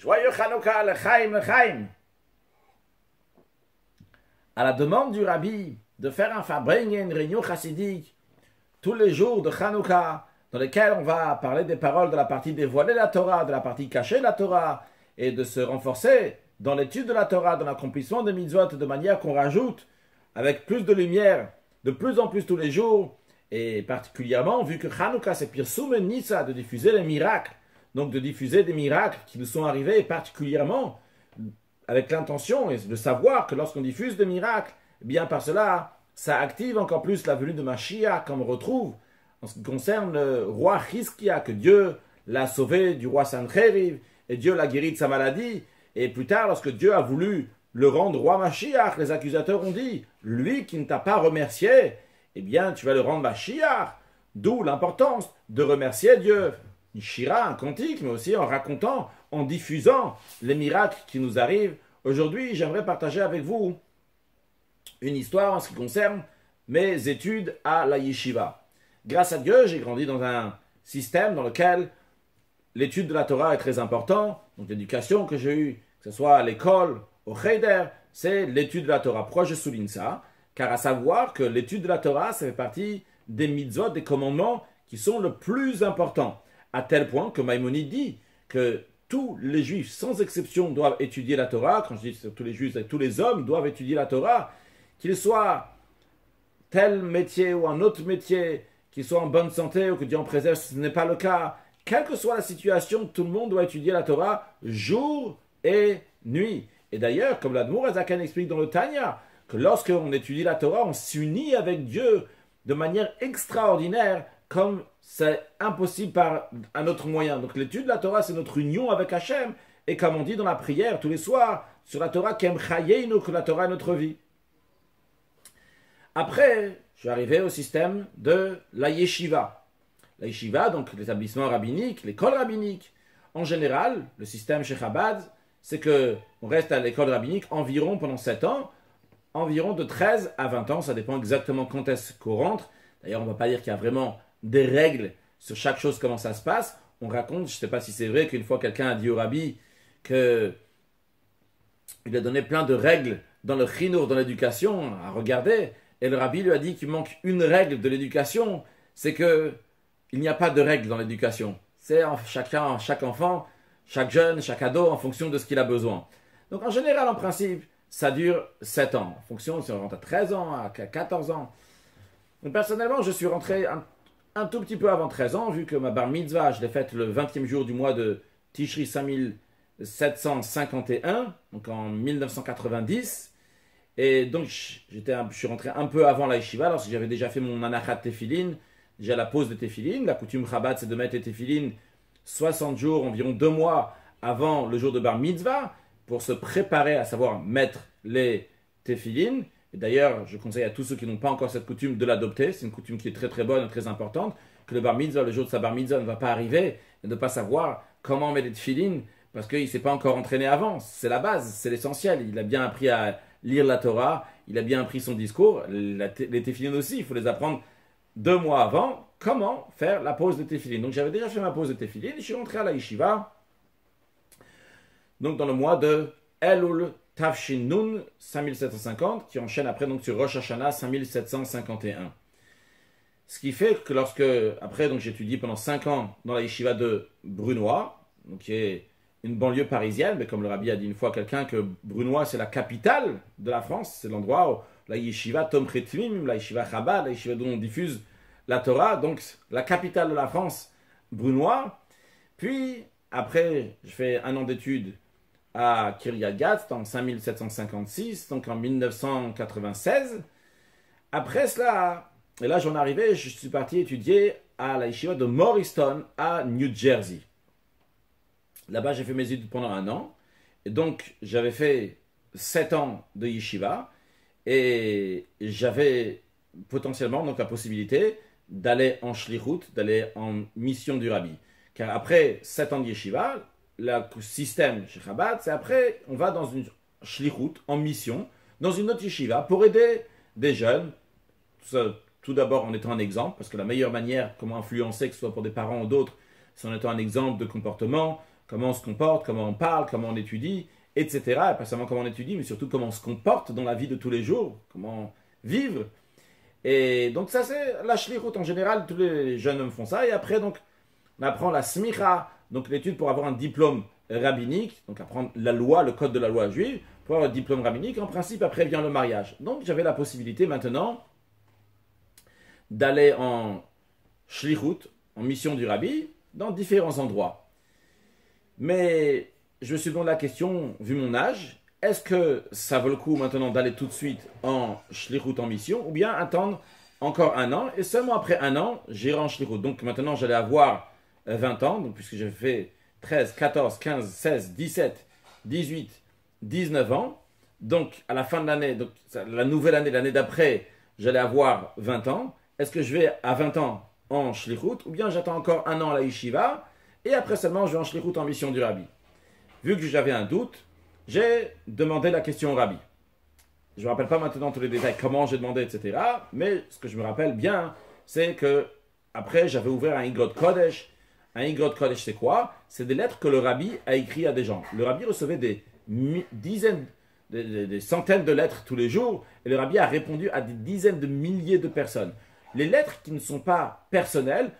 Joyeux Hanouka, l'Echaim, l'Echaim. À la demande du Rabbi de faire un fabring, une réunion chassidique tous les jours de Hanouka, dans lesquels on va parler des paroles de la partie dévoilée de la Torah, de la partie cachée de la Torah, et de se renforcer dans l'étude de la Torah, dans l'accomplissement des mitzvot, de manière qu'on rajoute avec plus de lumière, de plus en plus tous les jours, et particulièrement, vu que Hanouka c'est Pirsum et Nissa, de diffuser les miracles, donc de diffuser des miracles qui nous sont arrivés, et particulièrement avec l'intention et de savoir que lorsqu'on diffuse des miracles, eh bien par cela, ça active encore plus la venue de Mashiach, comme on retrouve en ce qui concerne le roi Chizkia, que Dieu l'a sauvé du roi Sancheriv, et Dieu l'a guéri de sa maladie, et plus tard, lorsque Dieu a voulu le rendre roi Mashiach, les accusateurs ont dit, lui qui ne t'a pas remercié, eh bien tu vas le rendre Mashiach, d'où l'importance de remercier Dieu. Shira, un cantique, mais aussi en racontant, en diffusant les miracles qui nous arrivent. Aujourd'hui, j'aimerais partager avec vous une histoire en ce qui concerne mes études à la yeshiva. Grâce à Dieu, j'ai grandi dans un système dans lequel l'étude de la Torah est très importante. Donc l'éducation que j'ai eue, que ce soit à l'école, au cheder, c'est l'étude de la Torah. Pourquoi je souligne ça? Car à savoir que l'étude de la Torah, ça fait partie des mitzvot, des commandements qui sont le plus importants. À tel point que Maïmonide dit que tous les juifs, sans exception, doivent étudier la Torah. Quand je dis tous les juifs, tous les hommes doivent étudier la Torah, qu'ils soient tel métier ou un autre métier, qu'ils soient en bonne santé ou que Dieu en préserve, ce n'est pas le cas. Quelle que soit la situation, tout le monde doit étudier la Torah jour et nuit. Et d'ailleurs, comme l'Admour Azakan explique dans le Tanya, que lorsqu'on étudie la Torah, on s'unit avec Dieu de manière extraordinaire, comme c'est impossible par un autre moyen. Donc l'étude de la Torah, c'est notre union avec Hachem. Et comme on dit dans la prière tous les soirs, sur la Torah, Kem Chayeinu, que la Torah est notre vie. Après, je suis arrivé au système de la yeshiva. La yeshiva, donc l'établissement rabbinique, l'école rabbinique. En général, le système chez Chabad, c'est qu'on reste à l'école rabbinique environ pendant 7 ans, environ de 13 à 20 ans, ça dépend exactement quand est-ce qu'on rentre. D'ailleurs, on ne va pas dire qu'il y a vraiment des règles sur chaque chose, comment ça se passe. On raconte, je ne sais pas si c'est vrai, qu'une fois quelqu'un a dit au rabbi qu'il a donné plein de règles dans le chinour, dans l'éducation, à regarder, et le rabbi lui a dit qu'il manque une règle de l'éducation, c'est qu'il n'y a pas de règle dans l'éducation. C'est chaque enfant, chaque jeune, chaque ado, en fonction de ce qu'il a besoin. Donc en général, en principe, ça dure 7 ans, en fonction si on rentre à 13 ans, à 14 ans. Donc, personnellement, je suis rentré un tout petit peu avant 13 ans, vu que ma bar mitzvah, je l'ai faite le 20e jour du mois de Tishri 5751, donc en 1990. Et donc, je suis rentré un peu avant la yeshiva, lorsque j'avais déjà fait mon anachat tefillin, déjà la pause de tefillin. La coutume Chabad, c'est de mettre les tefillin 60 jours, environ 2 mois avant le jour de bar mitzvah, pour se préparer à savoir mettre les tefillin. Et d'ailleurs, je conseille à tous ceux qui n'ont pas encore cette coutume de l'adopter. C'est une coutume qui est très très bonne et très importante. Que le bar mitzvah, le jour de sa bar mitzvah, ne va pas arriver et ne pas savoir comment mettre les tefillin parce qu'il ne s'est pas encore entraîné avant. C'est la base, c'est l'essentiel. Il a bien appris à lire la Torah, il a bien appris son discours. Les tefillin aussi, il faut les apprendre 2 mois avant. Comment faire la pause de tefillin. Donc j'avais déjà fait ma pause de tefillin et je suis rentré à la yeshiva. Donc dans le mois de Elul Tafshin Nun 5750, qui enchaîne après donc sur Rosh Hashanah 5751. Ce qui fait que lorsque, après donc j'étudie pendant 5 ans dans la yeshiva de Brunois, donc qui est une banlieue parisienne, mais comme le rabbi a dit une fois à quelqu'un que Brunois c'est la capitale de la France, c'est l'endroit où la yeshiva Tom Chetmim, la yeshiva Chabad, la yeshiva dont on diffuse la Torah, donc la capitale de la France, Brunois. Puis après, je fais 1 an d'études à Kiryat Gat en 5756, donc en 1996. Après cela, et là j'en arrivais, je suis parti étudier à la yeshiva de Morristown à New Jersey. Là-bas, j'ai fait mes études pendant 1 an. Et donc, j'avais fait 7 ans de yeshiva. Et j'avais potentiellement donc la possibilité d'aller en shlichut, d'aller en mission du rabbi. Car après 7 ans de yeshiva, le système chez Chabad, c'est après, on va dans une shlichut, en mission, dans une autre yeshiva, pour aider des jeunes, tout d'abord en étant un exemple, parce que la meilleure manière, comment influencer, que ce soit pour des parents ou d'autres, c'est en étant un exemple de comportement, comment on se comporte, comment on parle, comment on étudie, etc. Et pas seulement comment on étudie, mais surtout comment on se comporte dans la vie de tous les jours, comment vivre. Et donc ça c'est la shlichut en général, tous les jeunes hommes font ça. Et après donc on apprend la smicha, donc l'étude pour avoir un diplôme rabbinique, donc apprendre la loi, le code de la loi juive, pour avoir un diplôme rabbinique. En principe après vient le mariage. Donc j'avais la possibilité maintenant d'aller en shlichut, en mission du rabbi, dans différents endroits. Mais je me suis posé la question, vu mon âge, est-ce que ça vaut le coup maintenant d'aller tout de suite en shlichut, en mission, ou bien attendre encore un an, et seulement après un an, j'irai en shlichut. Donc maintenant, j'allais avoir 20 ans, donc puisque j'ai fait 13, 14, 15, 16, 17, 18, 19 ans. Donc à la fin de l'année, donc la nouvelle année, l'année d'après, j'allais avoir 20 ans. Est-ce que je vais à 20 ans en shlichut, ou bien j'attends encore un an à la yeshiva, et après seulement je vais en shlichut, en mission du rabbi? Vu que j'avais un doute, j'ai demandé la question au rabbi. Je ne me rappelle pas maintenant tous les détails, comment j'ai demandé, etc. Mais ce que je me rappelle bien, c'est que après j'avais ouvert un Igrot Kodesh. Un Igrot Kodesh, c'est quoi? C'est des lettres que le rabbi a écrites à des gens. Le rabbi recevait des dizaines, des centaines de lettres tous les jours, et le rabbi a répondu à des dizaines de milliers de personnes. Les lettres qui ne sont pas personnelles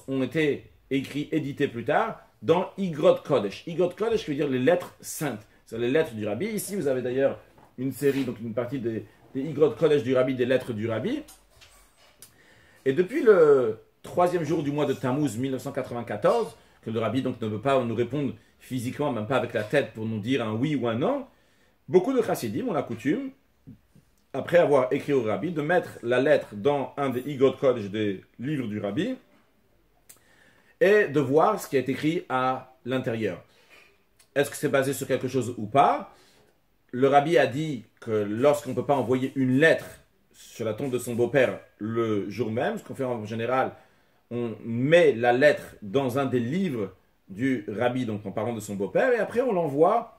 ont été écrites, éditées plus tard, dans Igrot Kodesh. Igrot Kodesh veut dire les lettres saintes. C'est les lettres du rabbi. Ici, vous avez d'ailleurs une série, donc une partie des Igrot Kodesh du rabbi, des lettres du rabbi. Et depuis le 3e jour du mois de Tammuz 1994, que le rabbi donc ne veut pas nous répondre physiquement, même pas avec la tête pour nous dire un oui ou un non, beaucoup de chassidim ont la coutume, après avoir écrit au rabbi, de mettre la lettre dans un des Igrot Kodesh des livres du rabbi et de voir ce qui est écrit à l'intérieur. Est-ce que c'est basé sur quelque chose ou pas? Le rabbi a dit que lorsqu'on ne peut pas envoyer une lettre sur la tombe de son beau-père le jour même, ce qu'on fait en général, on met la lettre dans un des livres du rabbi, donc en parlant de son beau-père, et après on l'envoie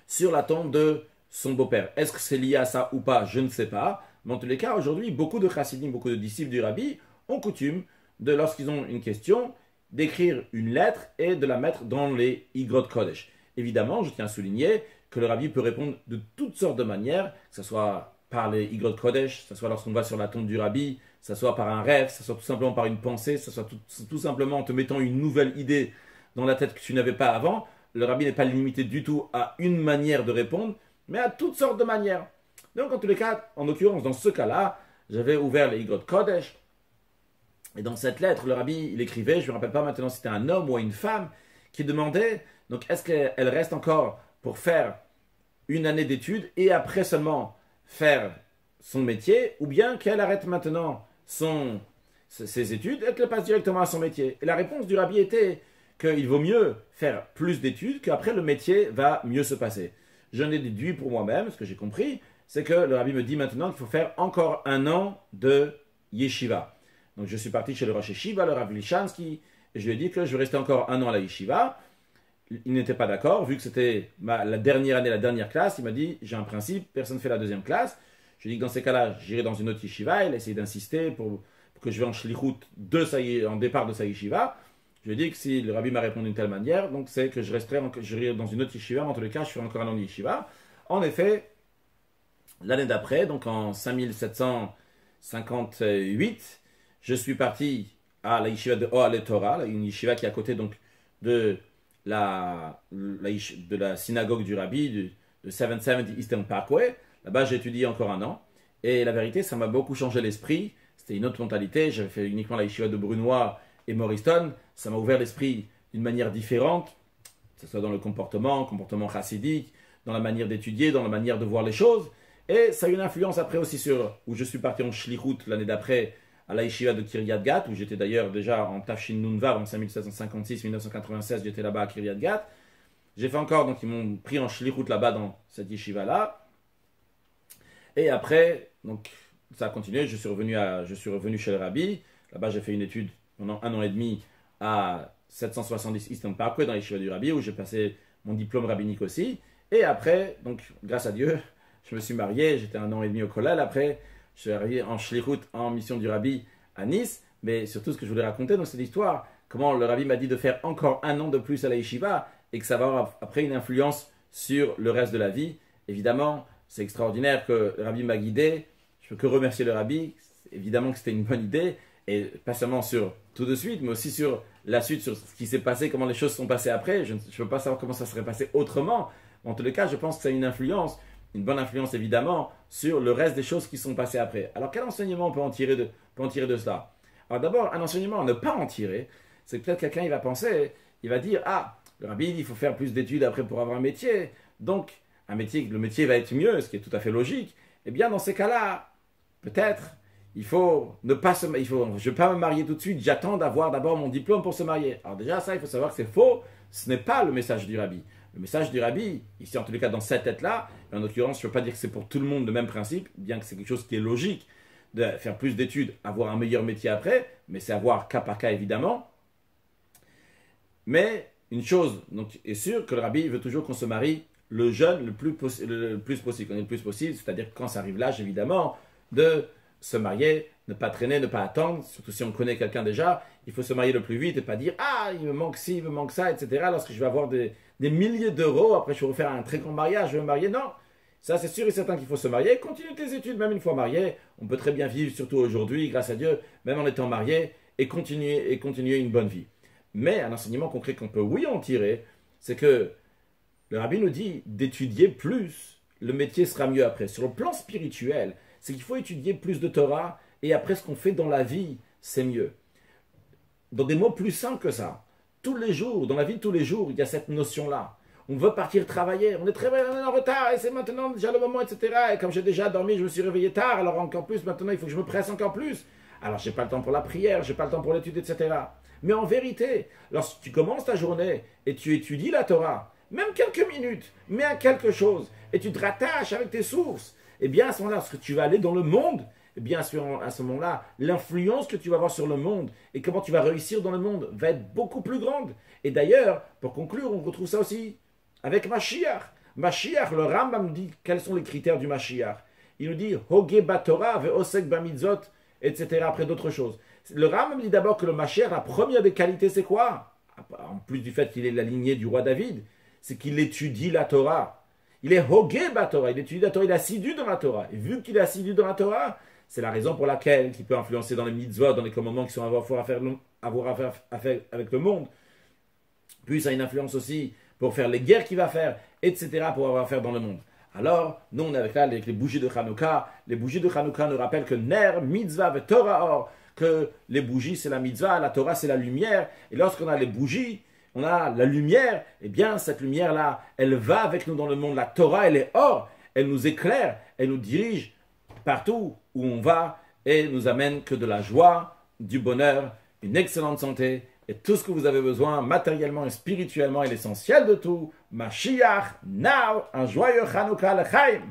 sur la tombe de son beau-père. Est-ce que c'est lié à ça ou pas? Je ne sais pas. Mais en tous les cas, aujourd'hui, beaucoup de chassidim, beaucoup de disciples du rabbi ont coutume de, lorsqu'ils ont une question, d'écrire une lettre et de la mettre dans les Igrot Kodesh. Évidemment, je tiens à souligner que le rabbi peut répondre de toutes sortes de manières, que ce soit par les Igrot Kodesh, que ce soit lorsqu'on va sur la tombe du rabbi, que ce soit par un rêve, que ce soit tout simplement par une pensée, que ce soit tout simplement en te mettant une nouvelle idée dans la tête que tu n'avais pas avant. Le rabbi n'est pas limité du tout à une manière de répondre, mais à toutes sortes de manières. Donc en tous les cas, en l'occurrence, dans ce cas-là, j'avais ouvert les Igrot Kodesh, et dans cette lettre, le rabbi, il écrivait, je ne me rappelle pas maintenant si c'était un homme ou une femme, qui demandait, donc est-ce qu'elle reste encore pour faire une année d'études et après seulement faire son métier, ou bien qu'elle arrête maintenant ses études et qu'elle passe directement à son métier. Et la réponse du rabbi était qu'il vaut mieux faire plus d'études, qu'après le métier va mieux se passer. J'en ai déduit pour moi-même, ce que j'ai compris, c'est que le rabbi me dit maintenant qu'il faut faire encore un an de yeshiva. Donc je suis parti chez le Rosh Yeshiva, le Rav Lishansky, et je lui ai dit que je vais rester encore un an à la yeshiva. Il n'était pas d'accord, vu que c'était la dernière année, la dernière classe. Il m'a dit, j'ai un principe, personne ne fait la deuxième classe. Je lui ai dit que dans ces cas-là, j'irai dans une autre yeshiva. Il a essayé d'insister pour que je vais en shlichut en départ de sa yeshiva. Je lui ai dit que si le rabbi m'a répondu d'une telle manière, donc c'est que j'irai dans une autre yeshiva. En tous les cas, je ferai encore un an de yeshiva. En effet, l'année d'après, donc en 5758, je suis parti à la yeshiva de Oale Torah, une yeshiva qui est à côté donc de la synagogue du rabbi de 770 Eastern Parkway. Là-bas, j'ai étudié encore un an. Et la vérité, ça m'a beaucoup changé l'esprit. C'était une autre mentalité. J'avais fait uniquement la yeshiva de Brunois et Morriston. Ça m'a ouvert l'esprit d'une manière différente, que ce soit dans le comportement chassidique, dans la manière d'étudier, dans la manière de voir les choses. Et ça a eu une influence après aussi sur où je suis parti en shlichut l'année d'après, à la yeshiva de Kiryat Gat, où j'étais d'ailleurs déjà en Tafshin Nunvav en 5756-1996, j'étais là-bas à Kiryat Gat. J'ai fait encore, donc ils m'ont pris en shlichut là-bas dans cette yeshiva-là. Et après, donc ça a continué, je suis revenu chez le rabbi. Là-bas, j'ai fait une étude pendant un an et demi à 770 Eastern Parkway, dans la yeshiva du rabbi, où j'ai passé mon diplôme rabbinique aussi. Et après, donc grâce à Dieu, je me suis marié, j'étais un an et demi au kollel. Après, je suis arrivé en shlichut, en mission du rabbi à Nice. Mais surtout, ce que je voulais raconter dans cette histoire, comment le Rabbi m'a dit de faire encore un an de plus à la yeshiva et que ça va avoir après une influence sur le reste de la vie. Évidemment, c'est extraordinaire que le Rabbi m'a guidé. Je peux que remercier le Rabbi. Évidemment que c'était une bonne idée. Et pas seulement sur tout de suite, mais aussi sur la suite, sur ce qui s'est passé, comment les choses sont passées après. Je ne peux pas savoir comment ça serait passé autrement. En tous les cas, je pense que ça a une influence, une bonne influence évidemment, sur le reste des choses qui sont passées après. Alors quel enseignement on peut en tirer de cela? Alors d'abord, un enseignement à ne pas en tirer, c'est que peut-être quelqu'un il va penser, il va dire, ah, le Rabbi il faut faire plus d'études après pour avoir un métier. Donc, le métier va être mieux, ce qui est tout à fait logique. Eh bien, dans ces cas-là, peut-être, je ne vais pas me marier tout de suite, j'attends d'avoir d'abord mon diplôme pour se marier. Alors déjà, ça, il faut savoir que c'est faux, ce n'est pas le message du Rabbi. Le message du Rabbi, ici en tous les cas dans cette tête-là, en l'occurrence, je ne veux pas dire que c'est pour tout le monde le même principe, bien que c'est quelque chose qui est logique, de faire plus d'études, avoir un meilleur métier après, mais c'est avoir cas par cas évidemment. Mais une chose donc, est sûre, que le Rabbi veut toujours qu'on se marie le jeune le plus possible, c'est-à-dire quand ça arrive l'âge évidemment de se marier, ne pas traîner, ne pas attendre, surtout si on connaît quelqu'un déjà, il faut se marier le plus vite et pas dire « Ah, il me manque ci, il me manque ça, etc. » Lorsque je vais avoir des milliers d'euros, après je vais refaire un très grand mariage, je vais me marier. Non, ça c'est sûr et certain qu'il faut se marier. Continue tes études, même une fois marié. On peut très bien vivre, surtout aujourd'hui, grâce à Dieu, même en étant marié, et continuer une bonne vie. Mais un enseignement concret qu'on peut, oui, en tirer, c'est que le Rabbi nous dit d'étudier plus, le métier sera mieux après. Sur le plan spirituel, c'est qu'il faut étudier plus de Torah et après ce qu'on fait dans la vie, c'est mieux. Dans des mots plus simples que ça, tous les jours, dans la vie de tous les jours, il y a cette notion-là. On veut partir travailler, on est très en retard et c'est maintenant déjà le moment, etc. Et comme j'ai déjà dormi, je me suis réveillé tard, alors encore plus, maintenant il faut que je me presse encore plus. Alors j'ai pas le temps pour la prière, j'ai pas le temps pour l'étude, etc. Mais en vérité, lorsque tu commences ta journée et tu étudies la Torah, même quelques minutes, mais à quelque chose, et tu te rattaches avec tes sources, eh bien à ce moment-là, lorsque tu vas aller dans le monde, eh bien à ce moment-là, l'influence que tu vas avoir sur le monde et comment tu vas réussir dans le monde va être beaucoup plus grande. Et d'ailleurs, pour conclure, on retrouve ça aussi avec Mashiach. Mashiach, le Rambam dit quels sont les critères du Mashiach. Il nous dit Hoge Batorah ve'osek bamitzot, etc. après d'autres choses. Le Rambam dit d'abord que le Mashiach, la première des qualités, c'est quoi? En plus du fait qu'il est la lignée du roi David, c'est qu'il étudie la Torah. Il est Hoge Batorah, il étudie la Torah, il est assidu dans la Torah. Et vu qu'il est assidu dans la Torah, c'est la raison pour laquelle il peut influencer dans les mitzvot, dans les commandements qui sont à avoir affaire avec le monde. Puis ça a une influence aussi pour faire les guerres qu'il va faire, etc. pour avoir affaire dans le monde. Alors, nous on est avec les bougies de Hanouka. Les bougies de Hanouka nous rappellent que Ner, Mitzvah et Torah Or, que les bougies c'est la mitzvah, la Torah c'est la lumière. Et lorsqu'on a les bougies, on a la lumière, eh bien cette lumière-là, elle va avec nous dans le monde. La Torah, elle est or, elle nous éclaire, elle nous dirige partout où on va et nous amène que de la joie, du bonheur, une excellente santé et tout ce que vous avez besoin matériellement et spirituellement et l'essentiel de tout. Mashiach, now, un joyeux Chanukah l'chaim.